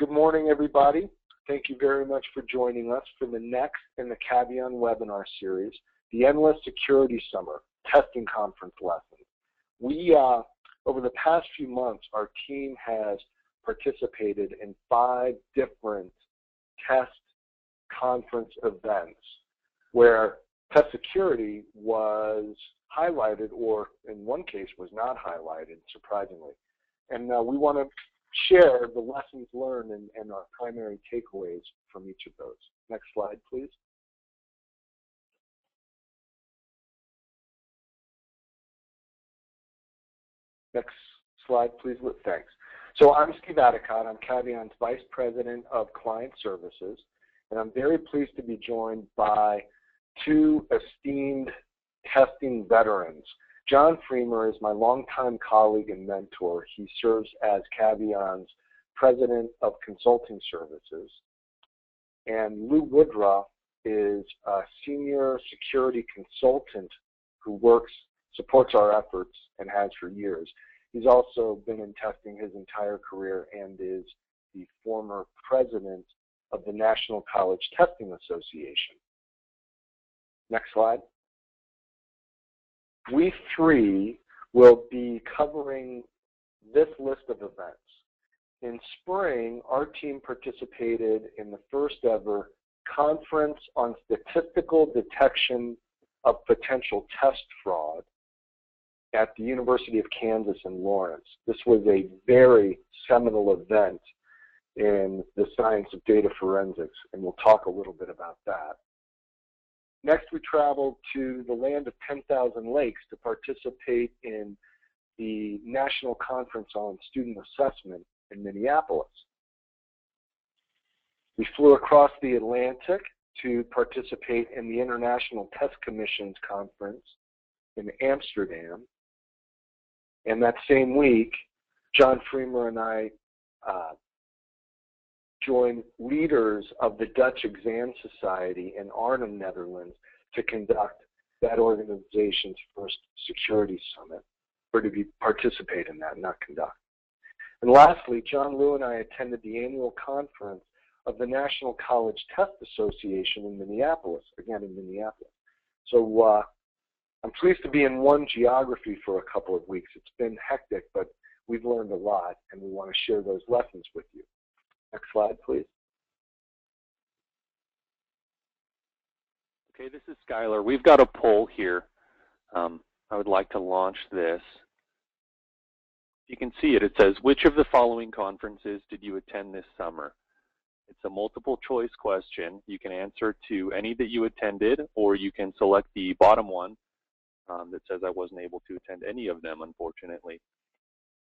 Good morning, everybody. Thank you very much for joining us for the next in the Caveon webinar series, the Endless Security Summer Testing Conference Lessons. Over the past few months, our team has participated in 5 different test conference events where test security was highlighted, or in one case was not highlighted, surprisingly. And we want to share the lessons learned and our primary takeaways from each of those. Next slide, please. Next slide, please. Thanks. So I'm Steve Adicott. I'm Caveon's Vice President of Client Services, and I'm very pleased to be joined by 2 esteemed testing veterans. John Freemer is my longtime colleague and mentor. He serves as Caveon's President of Consulting Services. And Lou Woodruff is a Senior Security Consultant who supports our efforts and has for years. He's also been in testing his entire career and is the former President of the National College Testing Association. Next slide. We 3 will be covering this list of events. In spring, our team participated in the first ever Conference on Statistical Detection of Potential Test Fraud at the University of Kansas in Lawrence. This was a very seminal event in the science of data forensics, and we'll talk a little bit about that. Next, we traveled to the land of 10,000 lakes to participate in the National Conference on Student Assessment in Minneapolis. We flew across the Atlantic to participate in the International Test Commission's Conference in Amsterdam. And that same week, John Freemer and I joined leaders of the Dutch Exam Society in Arnhem, Netherlands, to conduct that organization's first security summit, or to participate in that, not conduct. And lastly, John, Lou, and I attended the annual conference of the National College Test Association in Minneapolis, again in Minneapolis. So I'm pleased to be in one geography for a couple of weeks. It's been hectic, but we've learned a lot, and we want to share those lessons with you. Next slide, please. Okay, this is Skylar. We've got a poll here. I would like to launch this. You can see it. It says, which of the following conferences did you attend this summer? It's a multiple choice question. You can answer to any that you attended, or you can select the bottom one that says I wasn't able to attend any of them, unfortunately.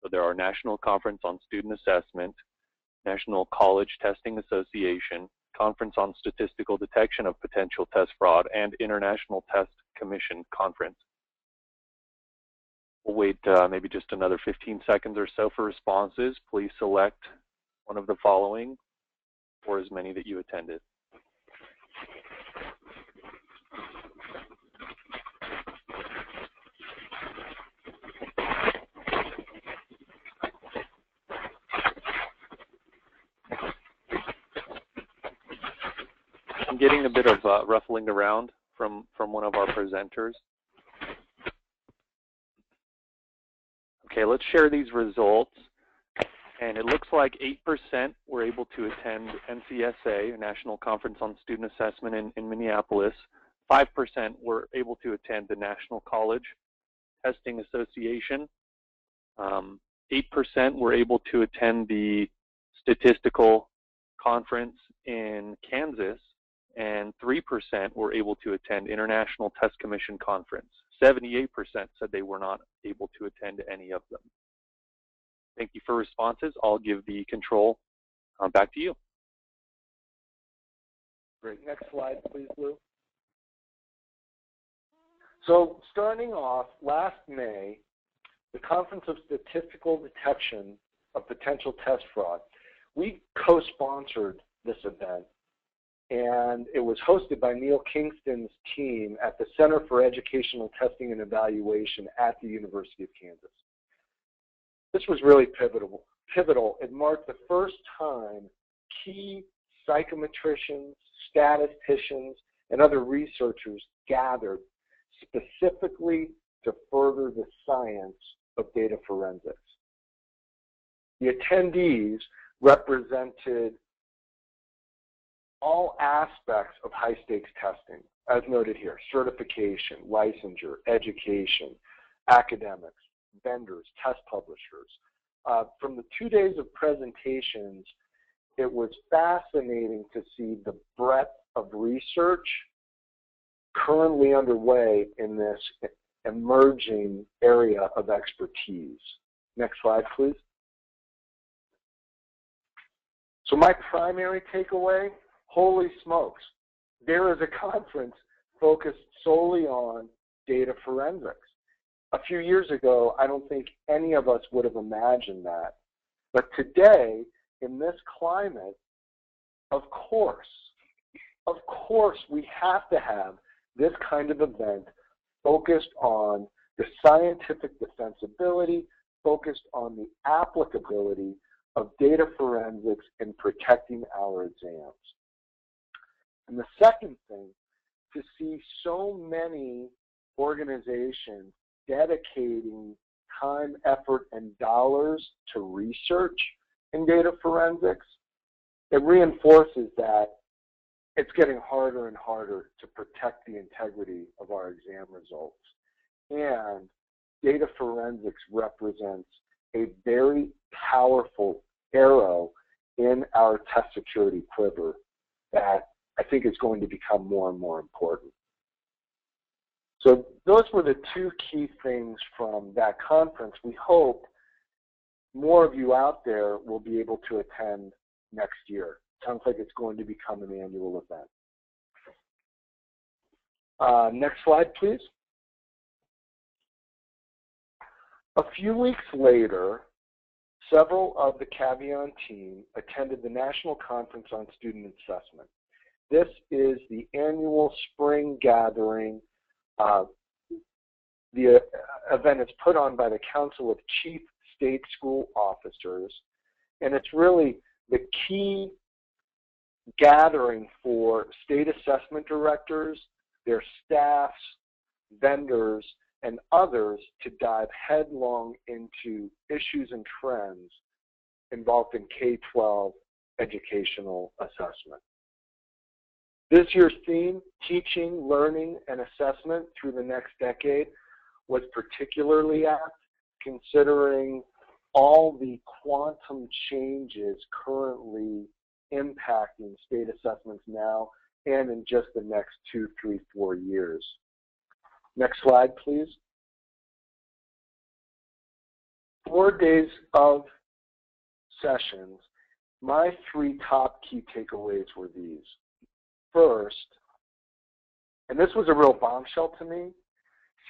So there are National Conference on Student Assessment, National College Testing Association, Conference on Statistical Detection of Potential Test Fraud, and International Test Commission Conference. We'll wait maybe just another 15 seconds or so for responses. Please select one of the following or as many that you attended. I'm getting a bit of ruffling around from one of our presenters. Okay, let's share these results. And it looks like 8% were able to attend NCSA, National Conference on Student Assessment in Minneapolis. 5% were able to attend the National College Testing Association. 8% were able to attend the Statistical Conference in Kansas, and 3% were able to attend International Test Commission Conference. 78% said they were not able to attend any of them. Thank you for responses. I'll give the control back to you. Great. Next slide, please, Lou. So starting off, last May, the Conference of Statistical Detection of Potential Test Fraud, we co-sponsored this event, and it was hosted by Neil Kingston's team at the Center for Educational Testing and Evaluation at the University of Kansas. This was really pivotal. It marked the first time key psychometricians, statisticians, and other researchers gathered specifically to further the science of data forensics. The attendees represented all aspects of high-stakes testing, as noted here: certification, licensure, education, academics, vendors, test publishers. From the 2 days of presentations, it was fascinating to see the breadth of research currently underway in this emerging area of expertise. Next slide, please. So my primary takeaway, holy smokes, there is a conference focused solely on data forensics. A few years ago, I don't think any of us would have imagined that. But today, in this climate, of course, we have to have this kind of event focused on the scientific defensibility, focused on the applicability of data forensics in protecting our exams. And the second thing, to see so many organizations dedicating time, effort, and dollars to research in data forensics, it reinforces that it's getting harder and harder to protect the integrity of our exam results. And data forensics represents a very powerful arrow in our test security quiver that I think is going to become more and more important. So those were the two key things from that conference. We hope more of you out there will be able to attend next year. Sounds like it's going to become an annual event. Next slide, please. A few weeks later, several of the Caveon team attended the National Conference on Student Assessment. This is the annual spring gathering. The event is put on by the Council of Chief State School Officers, and it's really the key gathering for state assessment directors, their staffs, vendors, and others to dive headlong into issues and trends involved in K-12 educational assessment. This year's theme, Teaching, Learning, and Assessment Through the Next Decade, was particularly apt considering all the quantum changes currently impacting state assessments now and in just the next 2, 3, 4 years. Next slide, please. 4 days of sessions. My 3 top key takeaways were these. First, and this was a real bombshell to me,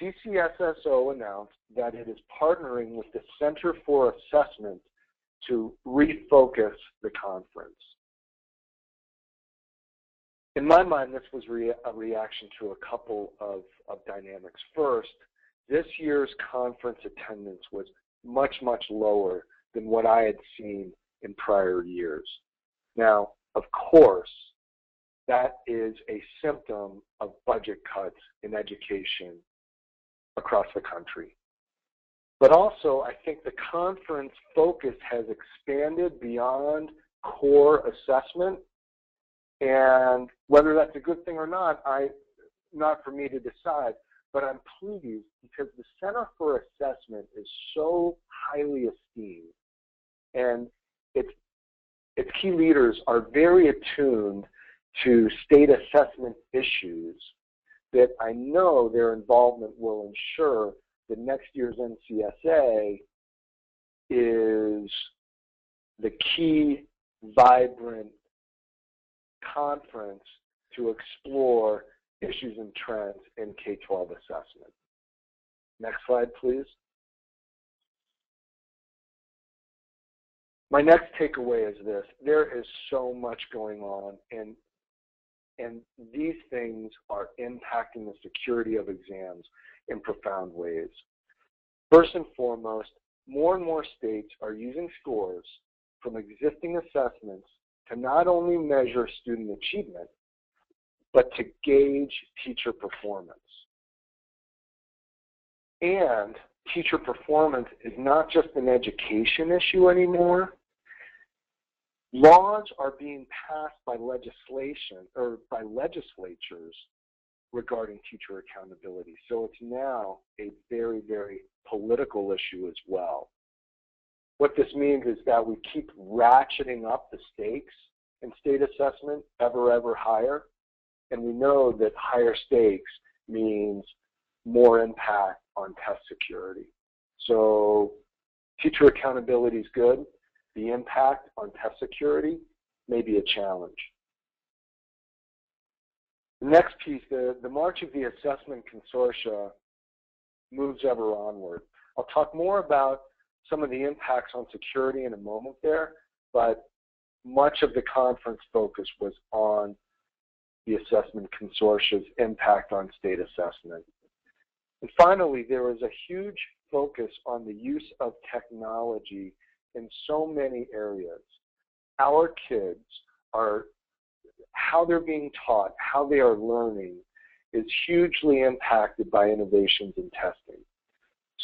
CCSSO announced that it is partnering with the Center for Assessment to refocus the conference. In my mind, this was a reaction to a couple of dynamics. First, this year's conference attendance was much, much lower than what I had seen in prior years. Now, of course, that is a symptom of budget cuts in education across the country. But also, I think the conference focus has expanded beyond core assessment, and whether that's a good thing or not, not for me to decide, but I'm pleased because the Center for Assessment is so highly esteemed, and its key leaders are very attuned to state assessment issues that I know their involvement will ensure that next year's NCSA is the key, vibrant conference to explore issues and trends in K-12 assessment. Next slide, please. My next takeaway is this. There is so much going on, and these things are impacting the security of exams in profound ways. First and foremost, more and more states are using scores from existing assessments to not only measure student achievement, but to gauge teacher performance. And teacher performance is not just an education issue anymore. Laws are being passed by legislation or by legislatures regarding teacher accountability. So it's now a very, very political issue as well. What this means is that we keep ratcheting up the stakes in state assessment ever higher. And we know that higher stakes means more impact on test security. So teacher accountability is good. The impact on test security may be a challenge. The next piece, the march of the assessment consortia moves ever onward. I'll talk more about some of the impacts on security in a moment there, but much of the conference focus was on the assessment consortia's impact on state assessment. And finally, there was a huge focus on the use of technology in so many areas. Our kids are, how they're being taught, how they are learning is hugely impacted by innovations in testing.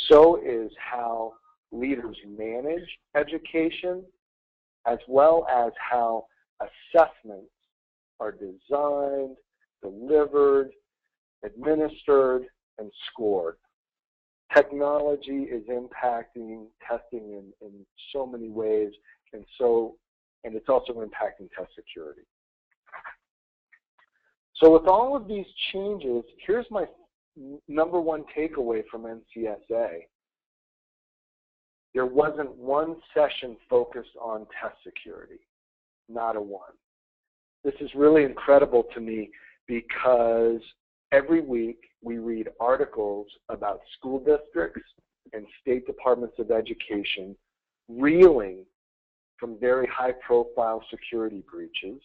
So is how leaders manage education, as well as how assessments are designed, delivered, administered, and scored. Technology is impacting testing in so many ways, and it's also impacting test security. So with all of these changes, here's my number one takeaway from NCSA. There wasn't one session focused on test security, not a one. This is really incredible to me because every week we read articles about school districts and state departments of education reeling from very high-profile security breaches.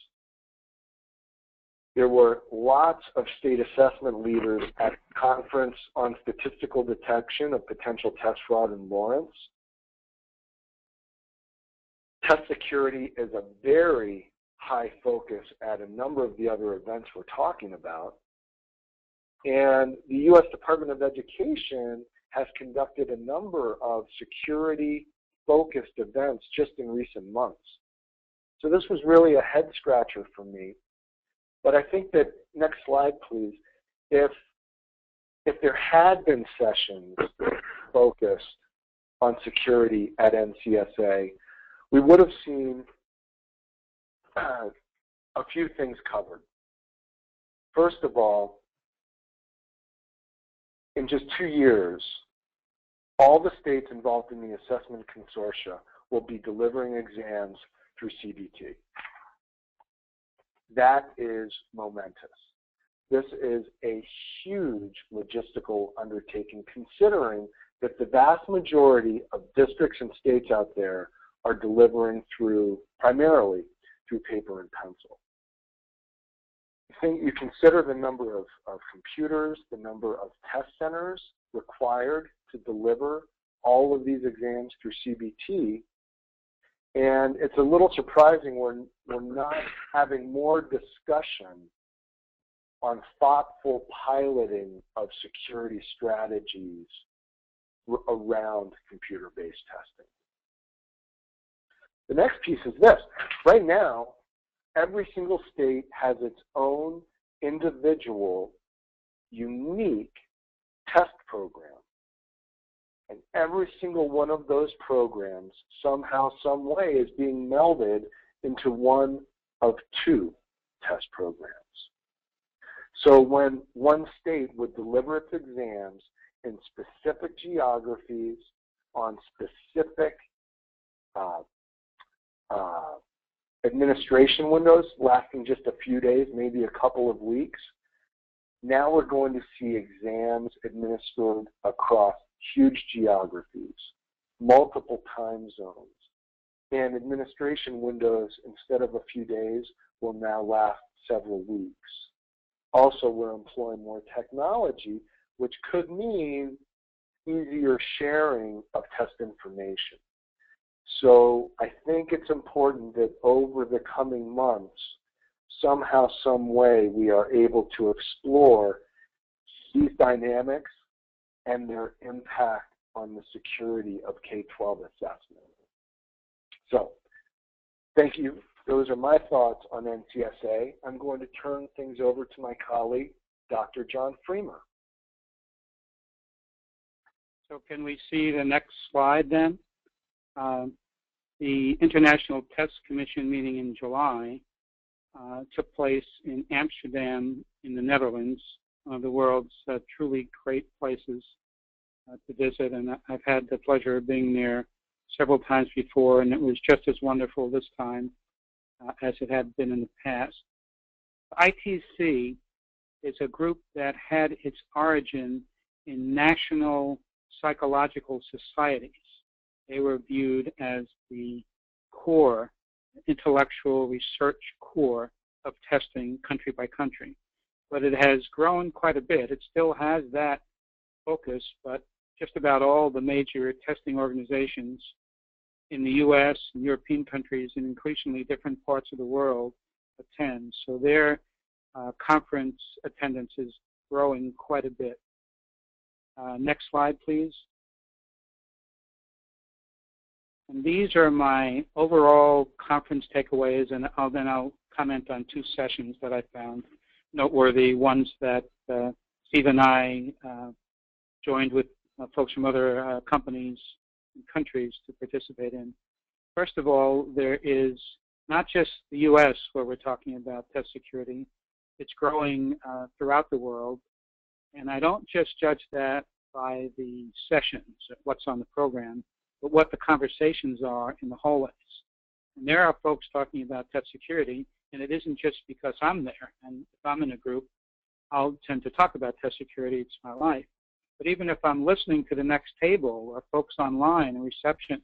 There were lots of state assessment leaders at the Conference on Statistical Detection of Potential Test Fraud in Lawrence. Test security is a very high focus at a number of the other events we're talking about. And the U.S. Department of Education has conducted a number of security-focused events just in recent months. So this was really a head-scratcher for me. But I think that, next slide please, if there had been sessions focused on security at NCSA, we would have seen a few things covered. First of all, in just 2 years, all the states involved in the assessment consortia will be delivering exams through CBT. That is momentous. This is a huge logistical undertaking, considering that the vast majority of districts and states out there are delivering primarily through paper and pencil. You consider the number of computers, the number of test centers required to deliver all of these exams through CBT, and it's a little surprising we're not having more discussion on thoughtful piloting of security strategies around computer-based testing. The next piece is this. Right now, every single state has its own individual, unique test program. And every single one of those programs, somehow, some way, is being melded into one of 2 test programs. So when one state would deliver its exams in specific geographies, on specific administration windows lasting just a few days, maybe a couple of weeks, now we're going to see exams administered across huge geographies, multiple time zones, and administration windows, instead of a few days, will now last several weeks. Also, we're employing more technology, which could mean easier sharing of test information. So I think it's important that over the coming months, somehow, some way, we are able to explore these dynamics and their impact on the security of K-12 assessment. So, thank you. Those are my thoughts on NCSA. I'm going to turn things over to my colleague, Dr. John Freemer. So can we see the next slide then? The International Test Commission meeting in July took place in Amsterdam in the Netherlands, one of the world's truly great places to visit, and I've had the pleasure of being there several times before, and it was just as wonderful this time as it had been in the past. ITC is a group that had its origin in national psychological societies. They were viewed as the core, intellectual research core of testing country by country. But it has grown quite a bit. It still has that focus, but just about all the major testing organizations in the U.S. and European countries and increasingly different parts of the world attend. So their conference attendance is growing quite a bit. Next slide, please. And these are my overall conference takeaways, and then I'll comment on two sessions that I found noteworthy, ones that Steve and I joined with folks from other companies and countries to participate in. First of all, there is not just the U.S. where we're talking about test security. It's growing throughout the world, and I don't just judge that by the sessions, what's on the program, but what the conversations are in the hallways. And there are folks talking about test security, and it isn't just because I'm there. And if I'm in a group, I'll tend to talk about test security. It's my life. But even if I'm listening to the next table or folks online and reception,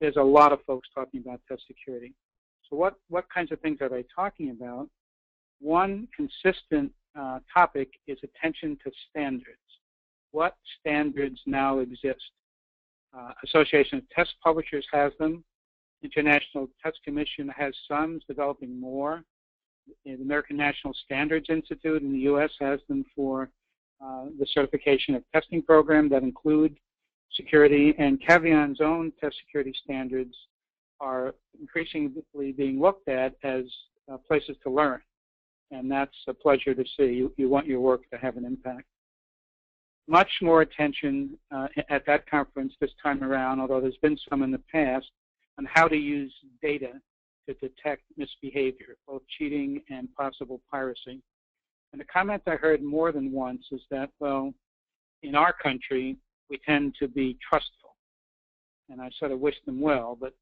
there's a lot of folks talking about test security. So what kinds of things are they talking about? One consistent topic is attention to standards. What standards now exist? Association of Test Publishers has them. International Test Commission has some, is developing more. The American National Standards Institute in the U.S. has them for the certification of testing program that include security, and Caveon's own test security standards are increasingly being looked at as places to learn, and that's a pleasure to see. You want your work to have an impact. Much more attention at that conference this time around, although there's been some in the past, on how to use data to detect misbehavior, both cheating and possible piracy. And the comment I heard more than once is that, well, in our country, we tend to be trustful. And I sort of wish them well, but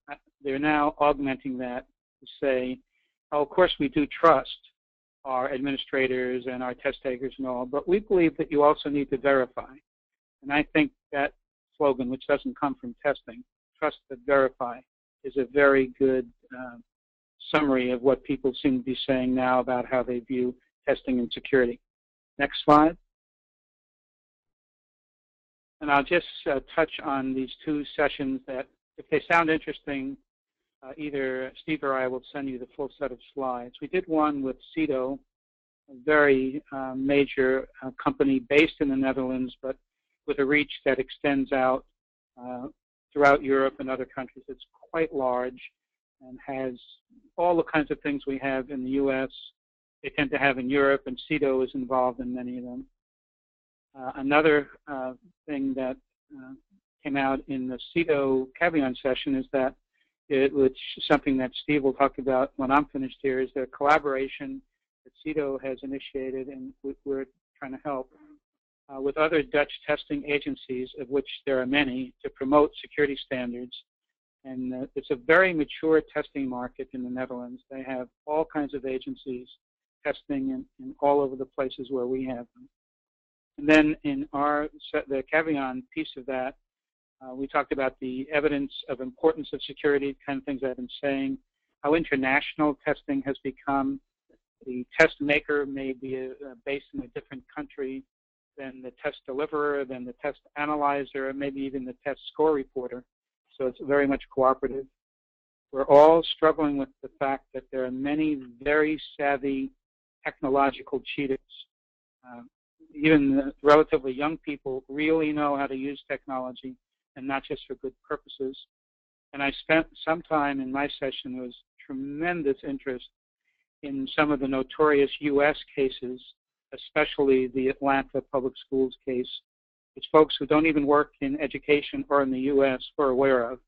they're now augmenting that to say, oh, of course we do trust our administrators and our test takers and all, but we believe that you also need to verify. And I think that slogan, which doesn't come from testing, trust but verify, is a very good summary of what people seem to be saying now about how they view testing and security. Next slide. And I'll just touch on these two sessions that, if they sound interesting, either Steve or I will send you the full set of slides. We did one with CITO, a very major company based in the Netherlands, but with a reach that extends out throughout Europe and other countries. It's quite large and has all the kinds of things we have in the U.S. they tend to have in Europe, and CITO is involved in many of them. Another thing that came out in the CITO Caveon session is that which is something that Steve will talk about when I'm finished here, is the collaboration that CITO has initiated, and we're trying to help with other Dutch testing agencies, of which there are many, to promote security standards. And it's a very mature testing market in the Netherlands. They have all kinds of agencies testing in all over the places where we have them. And then in the Caveon piece of that, we talked about the evidence of importance of security, kind of things I've been saying, how international testing has become. The test maker may be based in a different country than the test deliverer, than the test analyzer, maybe even the test score reporter. so it's very much cooperative. We're all struggling with the fact that there are many very savvy technological cheaters. Even the relatively young people really know how to use technology, and not just for good purposes. And I spent some time in my session. There was tremendous interest in some of the notorious U.S. cases, especially the Atlanta public schools case, which folks who don't even work in education or in the U.S. were aware of.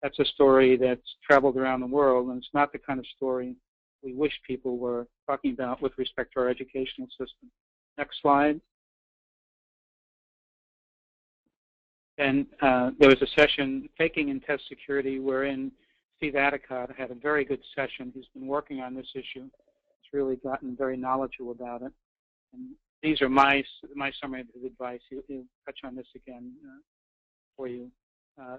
That's a story that's traveled around the world, and it's not the kind of story we wish people were talking about with respect to our educational system. Next slide. And there was a session, Faking and Test Security, wherein Steve Adicott had a very good session. He's been working on this issue. He's really gotten very knowledgeable about it. And these are my summary of his advice. He'll touch on this again for you.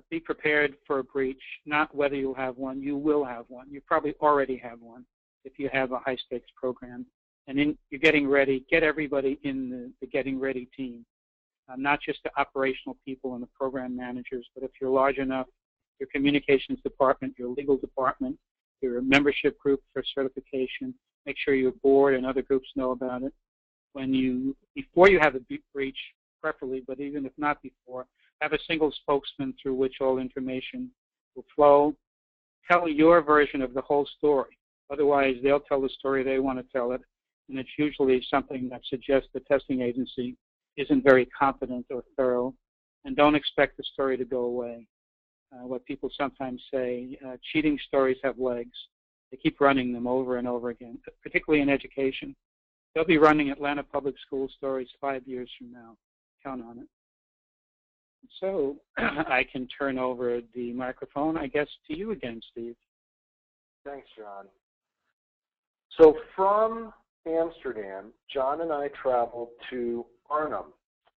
Be prepared for a breach, not whether you'll have one. You will have one. You probably already have one if you have a high-stakes program. And you're getting ready. Get everybody in the getting ready team, not just the operational people and the program managers, but if you're large enough, your communications department, your legal department, your membership group for certification, make sure your board and other groups know about it. Before you have a breach, preferably, but even if not before, have a single spokesman through which all information will flow. Tell your version of the whole story. Otherwise, they'll tell the story they want to tell it, and it's usually something that suggests the testing agency isn't very competent or thorough, and don't expect the story to go away. What people sometimes say, cheating stories have legs. They keep running them over and over again, particularly in education. They'll be running Atlanta public school stories 5 years from now. Count on it. So I can turn over the microphone, I guess, to you again, Steve. Thanks, John. So from Amsterdam, John and I traveled to Arnhem,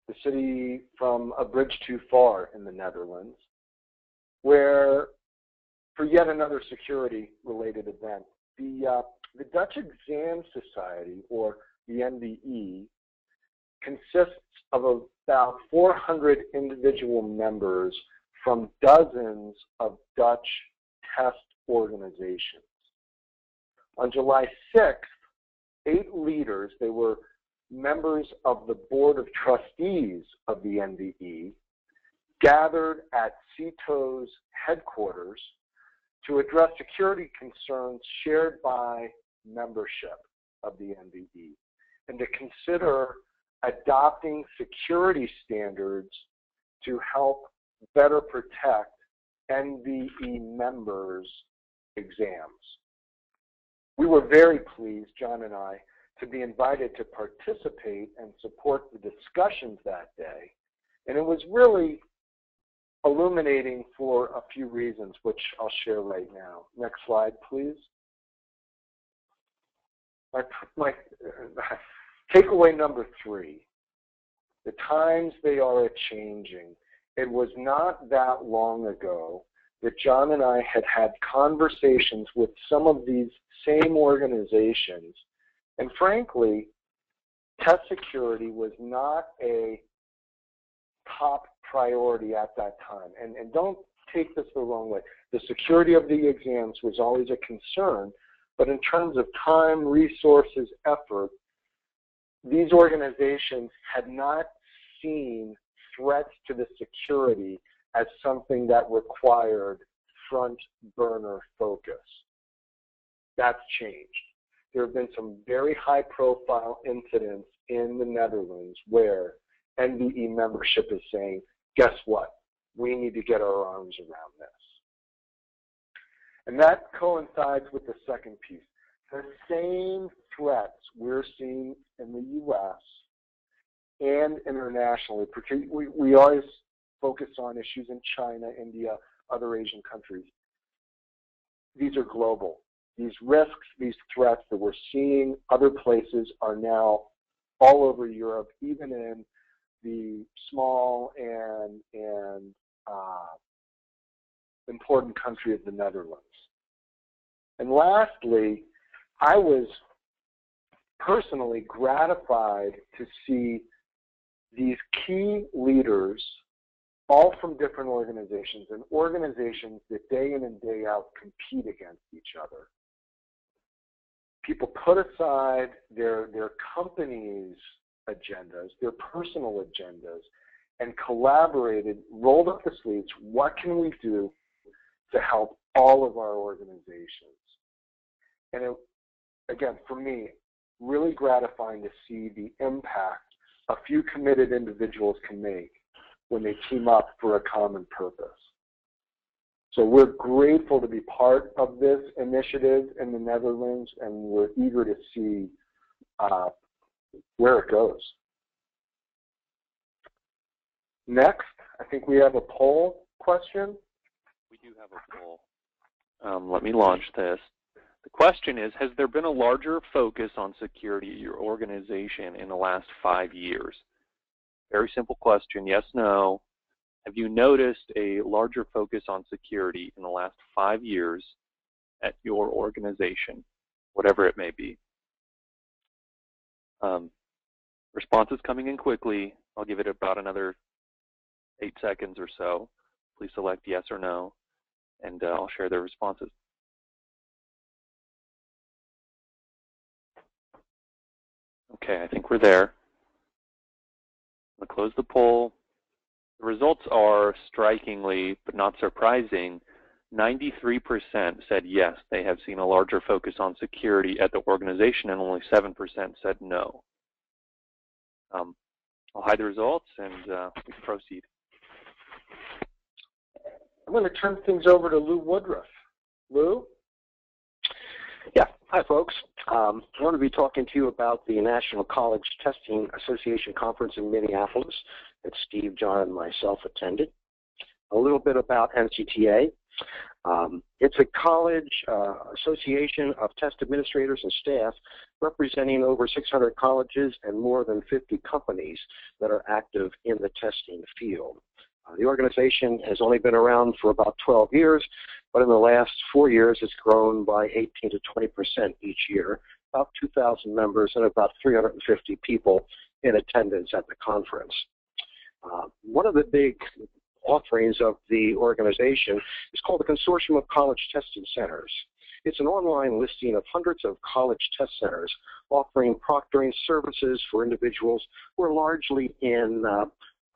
the city from a bridge too far in the Netherlands, where, for yet another security-related event, the Dutch Exam Society, or the NVE, consists of about 400 individual members from dozens of Dutch test organizations. On July 6th, 8 leaders, they were members of the Board of Trustees of the NVE, gathered at CITO's headquarters to address security concerns shared by membership of the NVE and to consider adopting security standards to help better protect NVE members' exams. We were very pleased, John and I, to be invited to participate and support the discussions that day. And it was really illuminating for a few reasons, which I'll share right now. Next slide, please. My takeaway number 3, the times they are a-changing. It was not that long ago that John and I had conversations with some of these same organizations, and frankly, test security was not a top priority at that time. And don't take this the wrong way. The security of the exams was always a concern, but in terms of time, resources, effort, these organizations had not seen threats to the security as something that required front burner focus. That's changed. There have been some very high profile incidents in the Netherlands where NVE membership is saying, guess what? We need to get our arms around this. And that coincides with the second piece. The same threats we're seeing in the U.S. and internationally, particularly, we always focus on issues in China, India, other Asian countries. These are global. These risks, these threats that we're seeing other places are now all over Europe, even in the small and important country of the Netherlands. And lastly, I was personally gratified to see these key leaders all from different organizations, and organizations that day in and day out compete against each other. People put aside their company's agendas, their personal agendas, and collaborated, rolled up the sleeves. What can we do to help all of our organizations? And it, again, for me, really gratifying to see the impact a few committed individuals can make when they team up for a common purpose. So we're grateful to be part of this initiative in the Netherlands, and we're eager to see where it goes. Next, I think we have a poll question. We do have a poll. Let me launch this. The question is, has there been a larger focus on security at your organization in the last 5 years? Very simple question, yes, no. Have you noticed a larger focus on security in the last 5 years at your organization, whatever it may be? Responses coming in quickly. I'll give it about another 8 seconds or so. Please select yes or no, and I'll share their responses. Okay, I think we're there. I'm going to close the poll. The results are strikingly, but not surprising. 93% said yes, they have seen a larger focus on security at the organization, and only 7% said no. I'll hide the results, and we can proceed. I'm going to turn things over to Lou Woodruff. Lou? Yeah, hi folks. I'm going to be talking to you about the National College Testing Association Conference in Minneapolis that Steve, John, and myself attended. A little bit about NCTA. It's a college association of test administrators and staff representing over 600 colleges and more than 50 companies that are active in the testing field. The organization has only been around for about 12 years, but in the last 4 years it's grown by 18 to 20% each year, about 2,000 members and about 350 people in attendance at the conference. One of the big offerings of the organization is called the Consortium of College Testing Centers. It's an online listing of hundreds of college test centers offering proctoring services for individuals who are largely in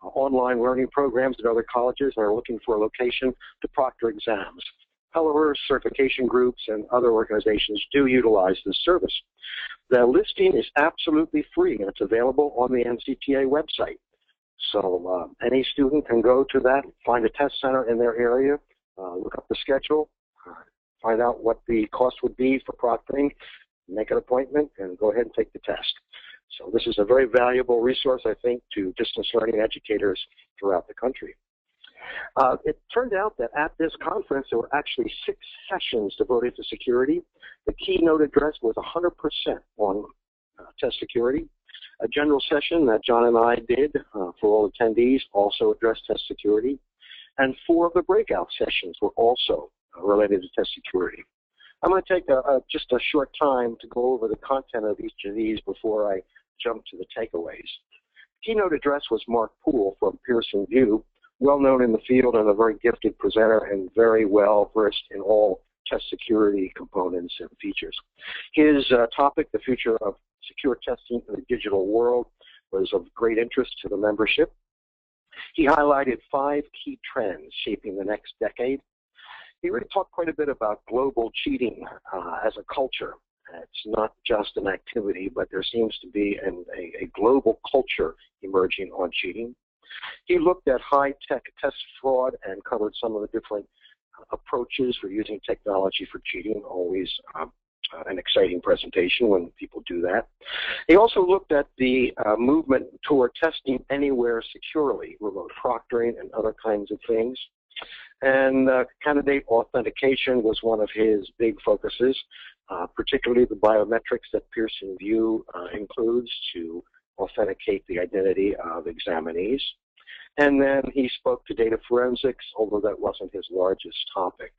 online learning programs at other colleges and are looking for a location to proctor exams. However, certification groups and other organizations do utilize this service. The listing is absolutely free, and it's available on the NCTA website. So any student can go to that, find a test center in their area, look up the schedule, find out what the cost would be for proctoring, make an appointment, and go ahead and take the test. So this is a very valuable resource, I think, to distance learning educators throughout the country. It turned out that at this conference, there were actually 6 sessions devoted to security. The keynote address was 100% on test security. A general session that John and I did for all attendees also addressed test security. And 4 of the breakout sessions were also related to test security. I'm going to take just a short time to go over the content of each of these before I jump to the takeaways. Keynote address was Mark Poole from Pearson VUE, well known in the field and a very gifted presenter and very well versed in all test security components and features. His topic, the future of secure testing in the digital world, was of great interest to the membership. He highlighted 5 key trends shaping the next decade. He really talked quite a bit about global cheating as a culture. It's not just an activity, but there seems to be a global culture emerging on cheating. He looked at high-tech test fraud and covered some of the different approaches for using technology for cheating, always an exciting presentation when people do that. He also looked at the movement toward testing anywhere securely, remote proctoring and other kinds of things. And candidate authentication was one of his big focuses, particularly the biometrics that Pearson VUE includes to authenticate the identity of examinees. And then he spoke to data forensics, although that wasn't his largest topic.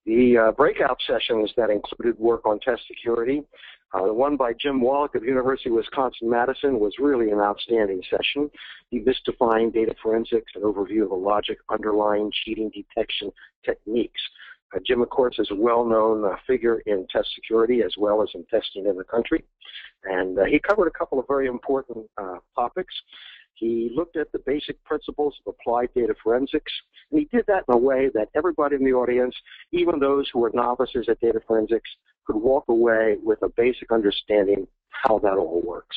The breakout sessions that included work on test security, the one by Jim Wallach of the University of Wisconsin-Madison was really an outstanding session, demystifying data forensics, an overview of the logic underlying cheating detection techniques. Jim, of course, is a well-known figure in test security as well as in testing in the country, and he covered a couple of very important topics. He looked at the basic principles of applied data forensics, and he did that in a way that everybody in the audience, even those who were novices at data forensics, could walk away with a basic understanding how that all works.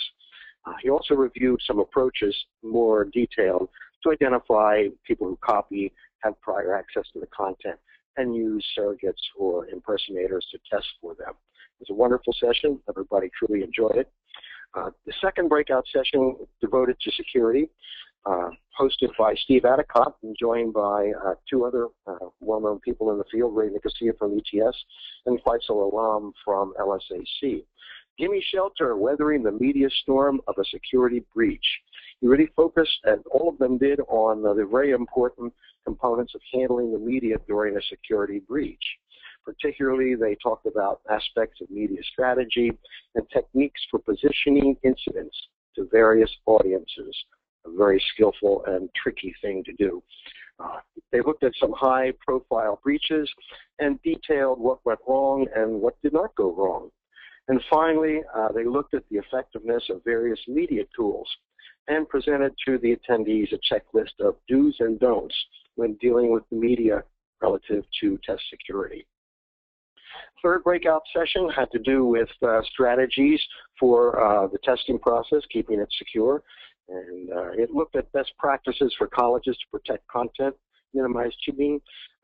He also reviewed some approaches more detailed to identify people who copy, have prior access to the content, and use surrogates or impersonators to test for them. It was a wonderful session. Everybody truly enjoyed it. The second breakout session devoted to security, hosted by Steve Adicott and joined by two other well-known people in the field, Ray Nicosia from ETS and Faisal Alam from LSAC. Gimme Shelter, Weathering the Media Storm of a Security Breach. He really focused, and all of them did, on the very important components of handling the media during a security breach. Particularly, they talked about aspects of media strategy and techniques for positioning incidents to various audiences, a very skillful and tricky thing to do. They looked at some high-profile breaches and detailed what went wrong and what did not go wrong. And finally, they looked at the effectiveness of various media tools and presented to the attendees a checklist of do's and don'ts when dealing with the media relative to test security. Third breakout session had to do with strategies for the testing process, keeping it secure. And it looked at best practices for colleges to protect content, minimize cheating.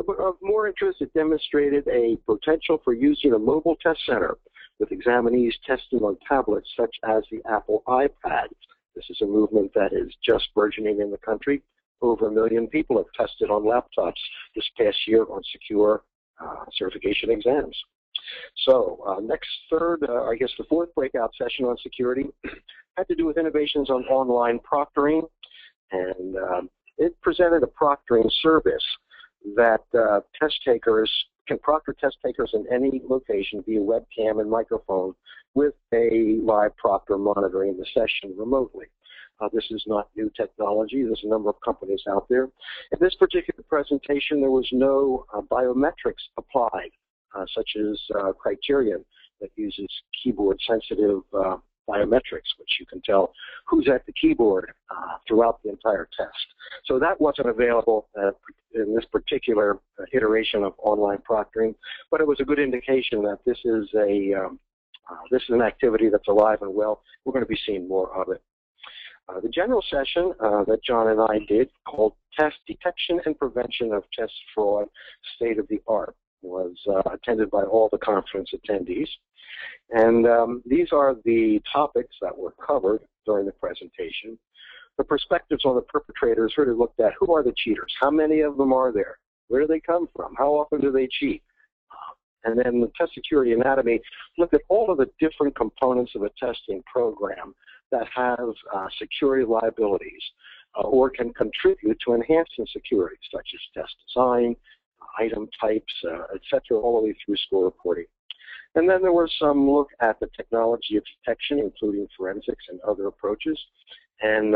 But of more interest, it demonstrated a potential for using a mobile test center with examinees testing on tablets such as the Apple iPad. This is a movement that is just burgeoning in the country. Over 1 million people have tested on laptops this past year on secure certification exams. So next the fourth breakout session on security had to do with innovations on online proctoring, and it presented a proctoring service that test takers can proctor test takers in any location via webcam and microphone with a live proctor monitoring the session remotely. This is not new technology. There's a number of companies out there. In this particular presentation, there was no biometrics applied, such as Criterion that uses keyboard-sensitive biometrics, which you can tell who's at the keyboard throughout the entire test. So that wasn't available in this particular iteration of online proctoring, but it was a good indication that this is an activity that's alive and well. We're going to be seeing more of it. The general session that John and I did, called Test Detection and Prevention of Test Fraud, State of the Art, was attended by all the conference attendees. And these are the topics that were covered during the presentation. The perspectives on the perpetrators really looked at who are the cheaters, how many of them are there, where do they come from, how often do they cheat. And then the test security anatomy looked at all of the different components of a testing program that have security liabilities or can contribute to enhancing security, such as test design, item types, etc., all the way through score reporting. And then there was some look at the technology of detection, including forensics and other approaches. And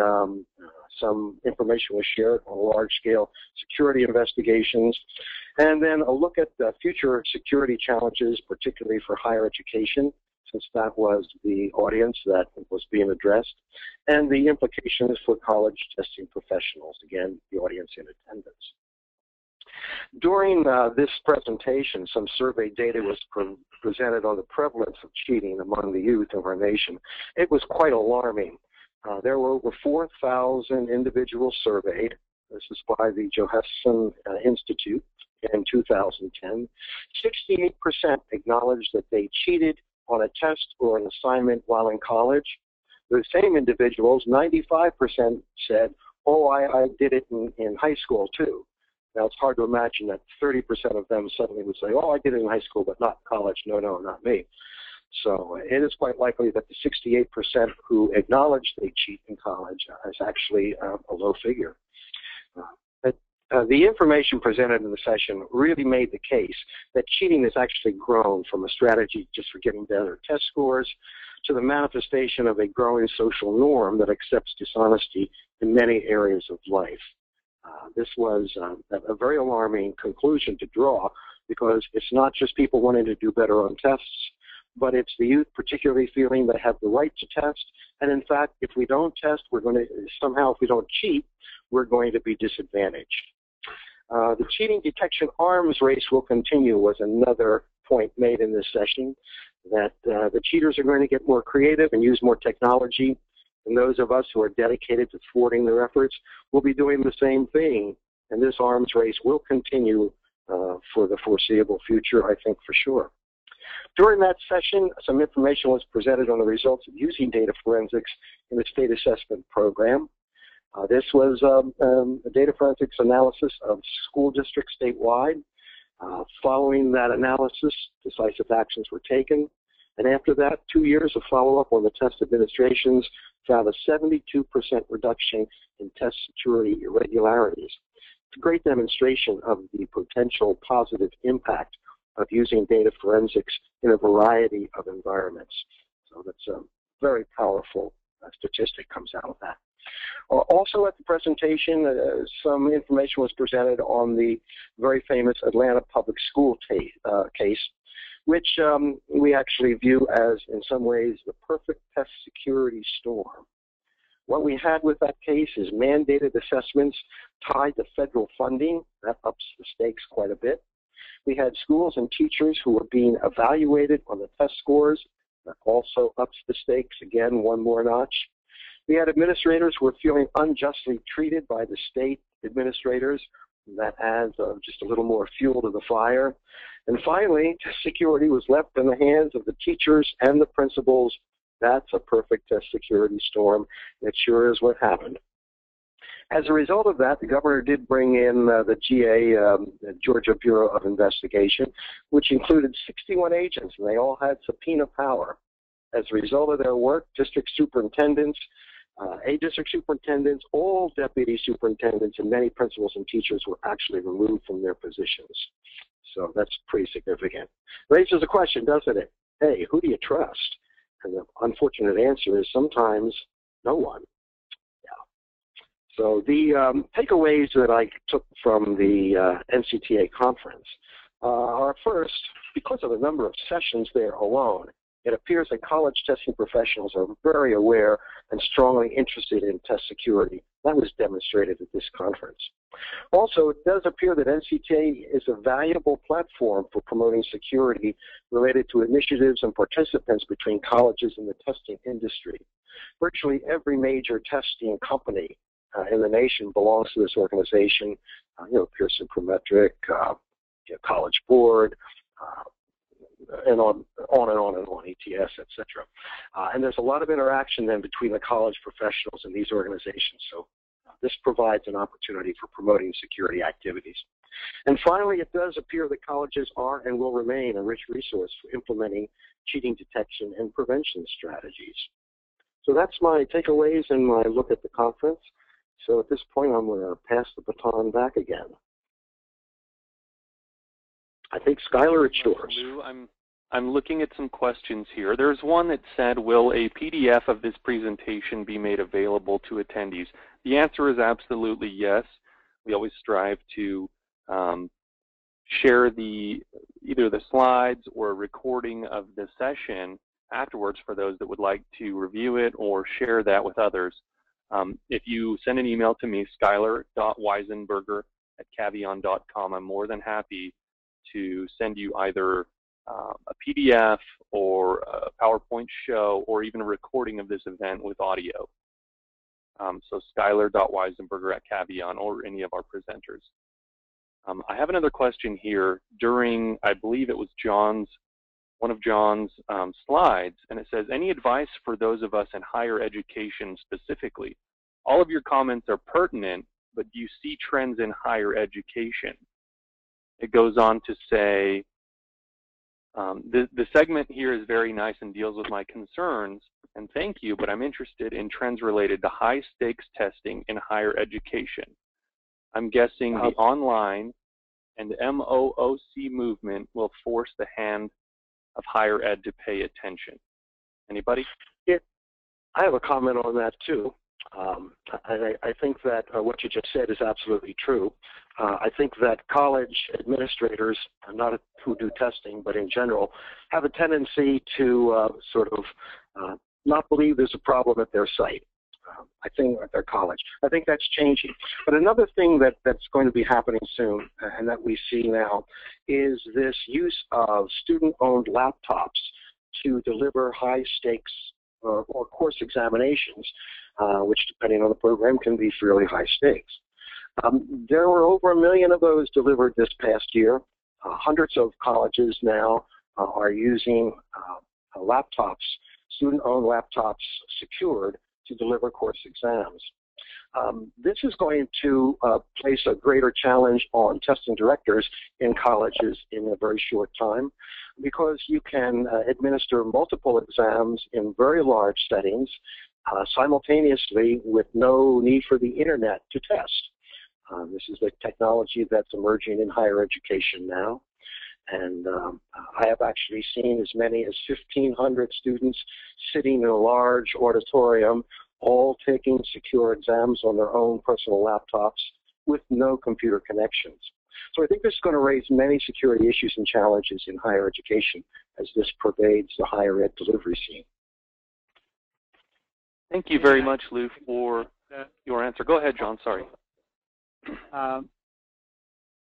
some information was shared on large-scale security investigations. And then a look at the future security challenges, particularly for higher education, since that was the audience that was being addressed, and the implications for college testing professionals, again, the audience in attendance. During this presentation, some survey data was presented on the prevalence of cheating among the youth of our nation. It was quite alarming. There were over 4,000 individuals surveyed. This is by the Johansson Institute in 2010. 68% acknowledged that they cheated on a test or an assignment while in college. The same individuals, 95% said, oh, I did it in high school too. Now, it's hard to imagine that 30% of them suddenly would say, oh, I did it in high school, but not college. No, no, not me. So it is quite likely that the 68% who acknowledge they cheat in college is actually a low figure. The information presented in the session really made the case that cheating has actually grown from a strategy just for getting better test scores to the manifestation of a growing social norm that accepts dishonesty in many areas of life. This was a very alarming conclusion to draw, because it's not just people wanting to do better on tests, but it's the youth particularly feeling they have the right to test. And in fact, if we don't test, we're going to somehow, if we don't cheat, we're going to be disadvantaged. The cheating detection arms race will continue was another point made in this session, that the cheaters are going to get more creative and use more technology, and those of us who are dedicated to thwarting their efforts will be doing the same thing, and this arms race will continue for the foreseeable future, I think, for sure. During that session, some information was presented on the results of using data forensics in the state assessment program. This was a data forensics analysis of school districts statewide. Following that analysis, decisive actions were taken. And after that, 2 years of follow-up on the test administrations found a 72% reduction in test security irregularities. It's a great demonstration of the potential positive impact of using data forensics in a variety of environments. So that's a very powerful statistic comes out of that. Also at the presentation, some information was presented on the very famous Atlanta public school case, which we actually view as, in some ways, the perfect test security storm. What we had with that case is mandated assessments tied to federal funding. That ups the stakes quite a bit. We had schools and teachers who were being evaluated on the test scores. That also ups the stakes, again, one more notch. We had administrators who were feeling unjustly treated by the state administrators. That adds just a little more fuel to the fire. And finally, test security was left in the hands of the teachers and the principals. That's a perfect test security storm. It sure is what happened. As a result of that, the governor did bring in the GA, the Georgia Bureau of Investigation, which included 61 agents, and they all had subpoena power. As a result of their work, district superintendents, district superintendents, all deputy superintendents, and many principals and teachers were actually removed from their positions. So that's pretty significant. Raises a question, doesn't it? Hey, who do you trust? And the unfortunate answer is sometimes no one. So the takeaways that I took from the NCTA conference are, first, because of the number of sessions there alone, it appears that college testing professionals are very aware and strongly interested in test security. That was demonstrated at this conference. Also, it does appear that NCTA is a valuable platform for promoting security related to initiatives and participants between colleges and the testing industry. Virtually every major testing company in the nation belongs to this organization, Pearson Prometric, College Board, and on and on and on, ETS, et cetera. And there's a lot of interaction then between the college professionals and these organizations. So this provides an opportunity for promoting security activities. And finally, it does appear that colleges are and will remain a rich resource for implementing cheating detection and prevention strategies. So that's my takeaways and my look at the conference. So at this point, I'm going to pass the baton back again. I think, Skylar, it's yours. Lou, I'm looking at some questions here. There's one that said, will a PDF of this presentation be made available to attendees? The answer is absolutely yes. We always strive to share either the slides or a recording of the session afterwards for those that would like to review it or share that with others. If you send an email to me, skylar.weisenberger@caveon.com, I'm more than happy to send you either a PDF or a PowerPoint show or even a recording of this event with audio. So skylar.weisenberger@Caveon or any of our presenters. I have another question here during, I believe it was one of John's slides, and it says, any advice for those of us in higher education specifically? All of your comments are pertinent, but do you see trends in higher education? It goes on to say, the segment here is very nice and deals with my concerns, and thank you, but I'm interested in trends related to high stakes testing in higher education. I'm guessing the online and MOOC movement will force the hand of higher ed to pay attention. Anybody? Yeah, I have a comment on that too. I think that what you just said is absolutely true. I think that college administrators, not who do testing, but in general, have a tendency to sort of not believe there's a problem at their site. I think at their college. I think that's changing. But another thing that's going to be happening soon, and that we see now, is this use of student-owned laptops to deliver high-stakes or course examinations, which, depending on the program, can be fairly high stakes. There were over 1 million of those delivered this past year. Hundreds of colleges now are using laptops, student-owned laptops secured to deliver course exams. This is going to place a greater challenge on testing directors in colleges in a very short time, because you can administer multiple exams in very large settings simultaneously with no need for the internet to test. This is the technology that's emerging in higher education now. And I have actually seen as many as 1,500 students sitting in a large auditorium, all taking secure exams on their own personal laptops with no computer connections. So I think this is going to raise many security issues and challenges in higher education as this pervades the higher ed delivery scene. Thank you very much, Lou, for your answer. Go ahead, John. Sorry.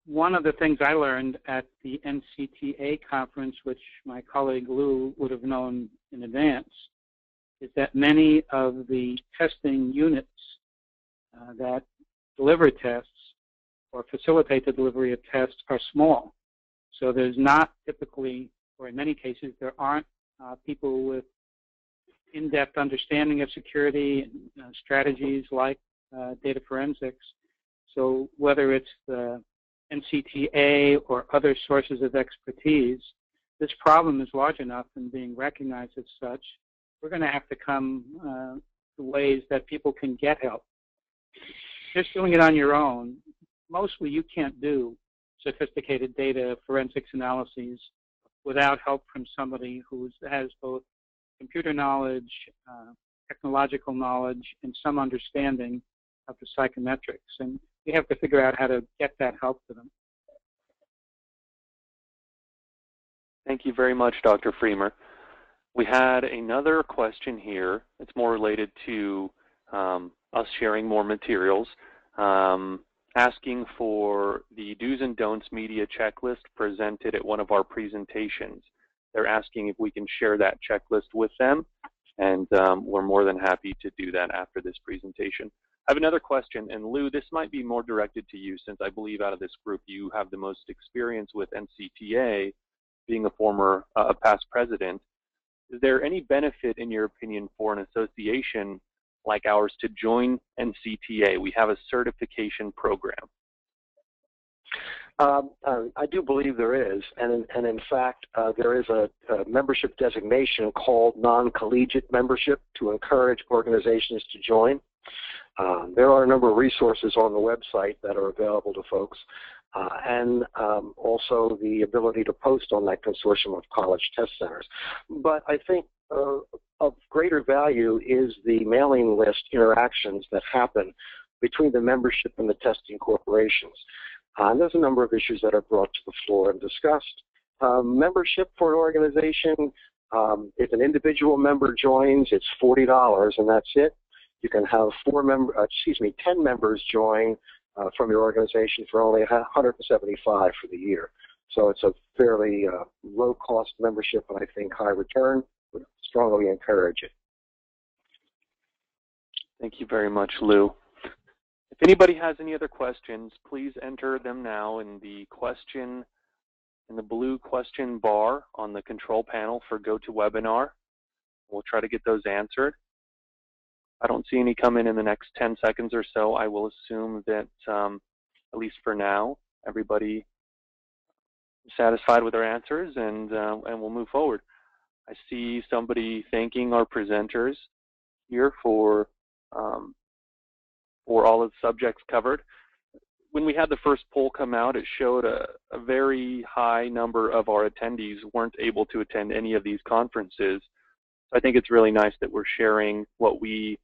One of the things I learned at the NCTA conference, which my colleague Lou would have known in advance, is that many of the testing units that deliver tests or facilitate the delivery of tests are small. So there's not typically, or in many cases, there aren't people with in-depth understanding of security and strategies like data forensics. So whether it's the NCTA or other sources of expertise, this problem is large enough and being recognized as such, we're going to have to come to ways that people can get help. Just doing it on your own, mostly you can't do sophisticated data forensics analyses without help from somebody who has both computer knowledge, technological knowledge, and some understanding of the psychometrics. And we have to figure out how to get that help to them. Thank you very much, Dr. Freemer. We had another question here. It's more related to us sharing more materials, asking for the do's and don'ts media checklist presented at one of our presentations. They're asking if we can share that checklist with them, and we're more than happy to do that after this presentation. I have another question, and Lou, this might be more directed to you, since I believe out of this group you have the most experience with NCTA, being a former past president. Is there any benefit, in your opinion, for an association like ours to join NCTA? We have a certification program. I do believe there is, and in fact, there is a membership designation called non-collegiate membership to encourage organizations to join. There are a number of resources on the website that are available to folks, and also the ability to post on that consortium of college test centers. But I think of greater value is the mailing list interactions that happen between the membership and the testing corporations. And there's a number of issues that are brought to the floor and discussed. Membership for an organization, if an individual member joins, it's $40 and that's it. You can have 10 members join from your organization for only $175 for the year. So it's a fairly low-cost membership, and I think high return. Would strongly encourage it. Thank you very much, Lou. If anybody has any other questions, please enter them now in the blue question bar on the control panel for GoToWebinar. We'll try to get those answered. I don't see any come in the next 10 seconds or so. I will assume that, at least for now, everybody is satisfied with their answers, and we'll move forward. I see somebody thanking our presenters here for all of the subjects covered. when we had the first poll come out, it showed a very high number of our attendees weren't able to attend any of these conferences. So I think it's really nice that we're sharing what we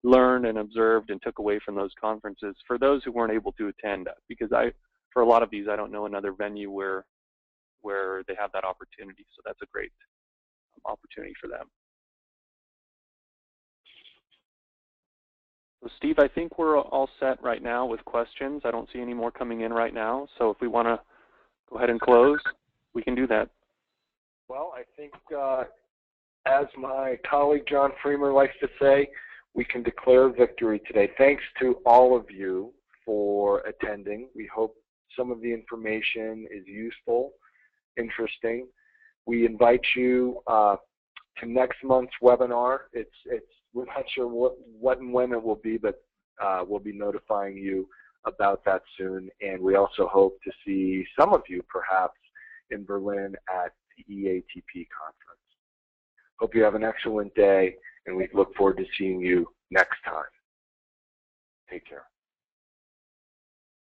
learned and observed and took away from those conferences for those who weren't able to attend, because for a lot of these, I don't know another venue where they have that opportunity. So that's a great opportunity for them. So Steve, I think we're all set right now with questions. I don't see any more coming in right now. So if we want to go ahead and close, we can do that. Well, I think as my colleague John Freemer likes to say, we can declare victory today. Thanks to all of you for attending. We hope some of the information is useful, interesting. We invite you to next month's webinar. We're not sure what and when it will be, but we'll be notifying you about that soon. And we also hope to see some of you perhaps in Berlin at the EATP conference. Hope you have an excellent day, and we look forward to seeing you next time. Take care.